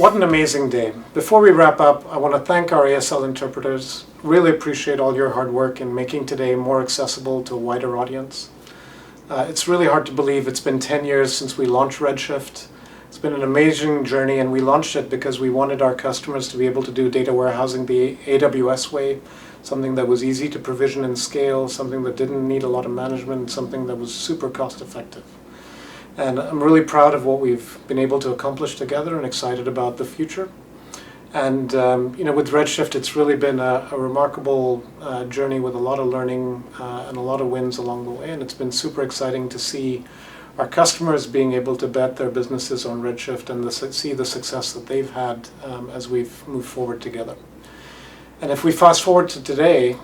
What an amazing day. Before we wrap up, I want to thank our ASL interpreters. Really appreciate all your hard work in making today more accessible to a wider audience. It's really hard to believe it's been 10 years since we launched Redshift. It's been an amazing journey, and we launched it because we wanted our customers to be able to do data warehousing the AWS way, something that was easy to provision and scale, something that didn't need a lot of management, something that was super cost effective. And I'm really proud of what we've been able to accomplish together and excited about the future. And with Redshift, it's really been a remarkable journey with a lot of learning and a lot of wins along the way. And it's been super exciting to see our customers being able to bet their businesses on Redshift and see the success that they've had as we've moved forward together. And if we fast forward to today,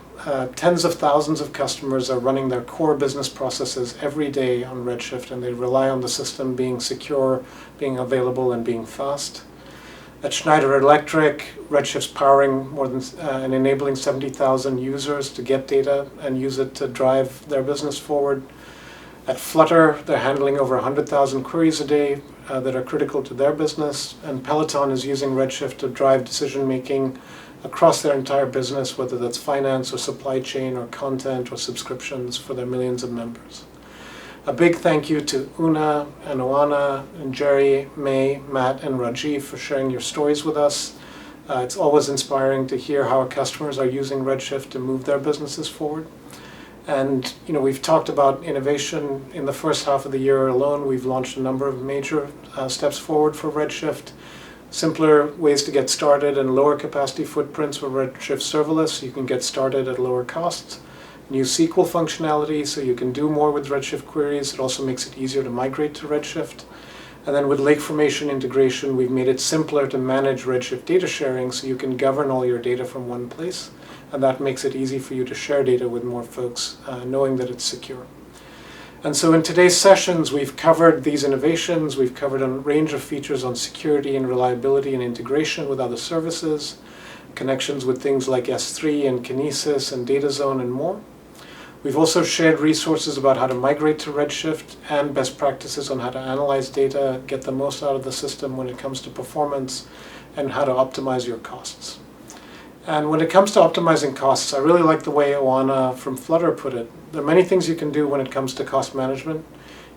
tens of thousands of customers are running their core business processes every day on Redshift, and they rely on the system being secure, being available, and being fast. At Schneider Electric, Redshift's powering more than and enabling 70,000 users to get data and use it to drive their business forward. At Flutter, they're handling over 100,000 queries a day that are critical to their business, and Peloton is using Redshift to drive decision-making across their entire business, whether that's finance or supply chain or content or subscriptions for their millions of members. A big thank you to Una and Oana and Jerry, May, Matt, and Rajiv for sharing your stories with us. It's always inspiring to hear how our customers are using Redshift to move their businesses forward. And we've talked about innovation. In the first half of the year alone, we've launched a number of major steps forward for Redshift. Simpler ways to get started and lower capacity footprints with Redshift serverless. You can get started at lower costs. New SQL functionality, so you can do more with Redshift queries. It also makes it easier to migrate to Redshift. And then with lake formation integration, we've made it simpler to manage Redshift data sharing, so you can govern all your data from one place. And that makes it easy for you to share data with more folks, knowing that it's secure. And so in today's sessions, we've covered these innovations. We've covered a range of features on security and reliability and integration with other services, connections with things like S3 and Kinesis and DataZone and more. We've also shared resources about how to migrate to Redshift and best practices on how to analyze data, get the most out of the system when it comes to performance, and how to optimize your costs. And when it comes to optimizing costs, I really like the way Oana from Flutter put it. There are many things you can do when it comes to cost management.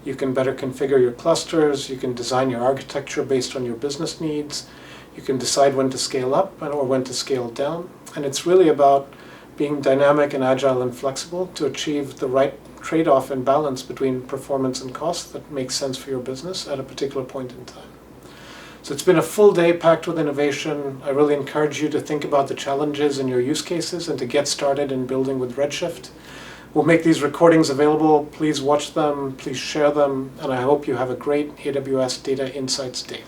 You can better configure your clusters, you can design your architecture based on your business needs, you can decide when to scale up or when to scale down. And it's really about being dynamic and agile and flexible to achieve the right trade-off and balance between performance and cost that makes sense for your business at a particular point in time. So it's been a full day packed with innovation. I really encourage you to think about the challenges in your use cases and to get started in building with Redshift. We'll make these recordings available. Please watch them, please share them, and I hope you have a great AWS Data Insights Day.